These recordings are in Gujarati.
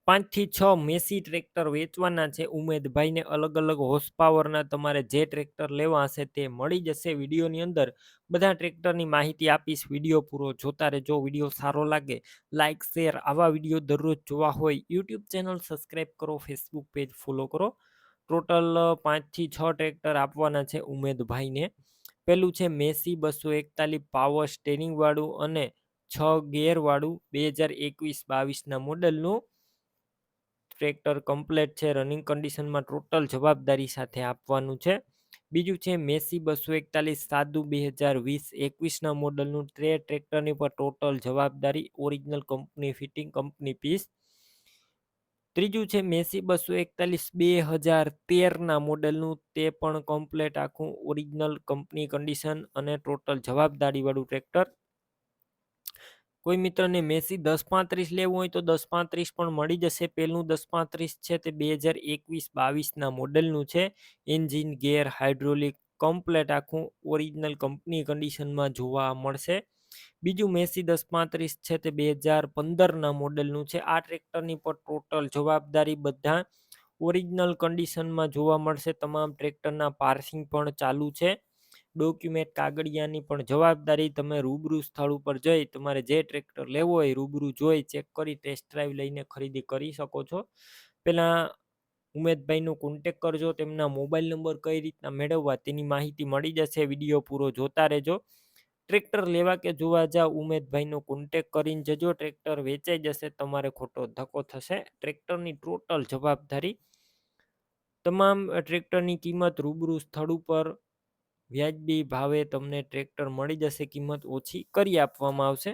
5 થી 6 મેસી ટ્રેક્ટર વેચવાના છે ઉમેદભાઈને. અલગ અલગ હોર્સ પાવરના તમારે જે ટ્રેક્ટર લેવા હશે તે મળી જશે. વિડીયોની અંદર બધા ટ્રેક્ટરની માહિતી આપીશ. વિડીયો પૂરો જોતા રહેજો. વિડીયો સારો લાગે લાઇક શેર. આવા વિડીયો દરરોજ જોવા હોય યુટ્યુબ ચેનલ સબસ્ક્રાઈબ કરો, ફેસબુક પેજ ફોલો કરો. ટોટલ 5 થી 6 ટ્રેક્ટર આપવાના છે ઉમેદભાઈને. પેલું છે મેસી 241 પાવર સ્ટેરિંગ વાળું અને 6 ગેર વાળું 2021-22 મોડેલનું ટ્રેક્ટર. કમ્પ્લેટ છે, રનિંગ કન્ડિશનમાં, ટોટલ જવાબદારી સાથે આપવાનું છે. બીજું છે મેસી 241 સાદું 2020-21 મોડલનું ટ્રેક્ટરની પર ટોટલ જવાબદારી, original company fitting, company piece. ત્રીજું છે મેસી 241 2013 મોડેલનું, તે પણ કમ્પ્લેટ આખું ઓરિજિનલ કંપની કન્ડિશન અને ટોટલ જવાબદારી વાળું ટ્રેક્ટર. કોઈ મિત્રને મેસી 1035 લેવું હોય તો 1035 પણ મળી જશે. પેલું 1035 છે તે 2021-22 મોડેલનું છે. એન્જિન, ગેર, હાઇડ્રોલિક કમ્પ્લેટ આખું ઓરિજિનલ કંપની કન્ડિશનમાં જોવા મળશે. બીજું મેસી 1035 છે તે 2015 મોડેલનું છે. આ ટ્રેક્ટરની પર ટોટલ જવાબદારી બધા ઓરિજિનલ કન્ડિશનમાં જોવા મળશે. તમામ ટ્રેક્ટરના પાર્સિંગ પણ ચાલુ છે. ડોક્યુમેન્ટ કાગળિયાની પણ જવાબદારી. તમે રૂબરૂ સ્થળ ઉપર જઈ તમારે જે ટ્રેક્ટર લેવો હોય રૂબરૂ જોઈ ચેક કરી ટેસ્ટ ડ્રાઈવ લઈને ખરીદી કરી શકો છો. પેલા ઉમેદભાઈનો કોન્ટેક કરજો. તેમના મોબાઈલ નંબર કઈ રીતના મેળવવા તેની માહિતી મળી જશે. વિડીયો પૂરો જોતા રહેજો. ટ્રેક્ટર લેવા કે જોવા જાવ ઉમેદભાઈનો કોન્ટેક કરીને જજો. ટ્રેક્ટર વેચાઈ જશે, તમારે ખોટો ધક્કો થશે. ટ્રેક્ટરની ટોટલ જવાબદારી. તમામ ટ્રેક્ટરની કિંમત રૂબરૂ સ્થળ ઉપર વ્યાજબી ભાવે તમને ટ્રેક્ટર મળી જશે. કિંમત ઓછી કરી આપવામાં આવશે.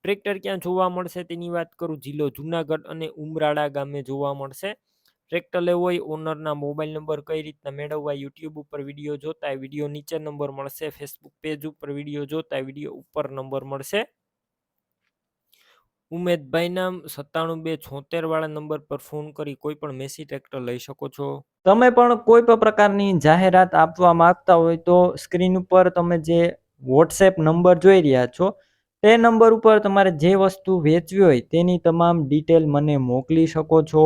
ટ્રેક્ટર ક્યાં જોવા મળશે તેની વાત કરું. જિલ્લો જુનાગઢ અને ઉમરાળા ગામે જોવા મળશે. ટ્રેક્ટર લેવો હોય ઓનરના મોબાઈલ નંબર કઈ રીતના મેળવવા યુટ્યુબ ઉપર વિડીયો જોતા વિડીયો નીચે નંબર મળશે. ફેસબુક પેજ ઉપર વિડીયો જોતા વિડીયો ઉપર નંબર મળશે. ઉમેદભાઈના 97 276 વાળા નંબર પર ફોન કરી કોઈ પણ મેસી ટ્રેક્ટર લઈ શકો છો. તમે પણ કોઈ પણ પ્રકારની જાહેરાત આપવા માંગતા હોય તો સ્ક્રીન ઉપર તમે જે વોટ્સએપ નંબર જોઈ રહ્યા છો તે નંબર ઉપર તમારે જે વસ્તુ વેચવી હોય તેની તમામ ડિટેલ મને મોકલી શકો છો.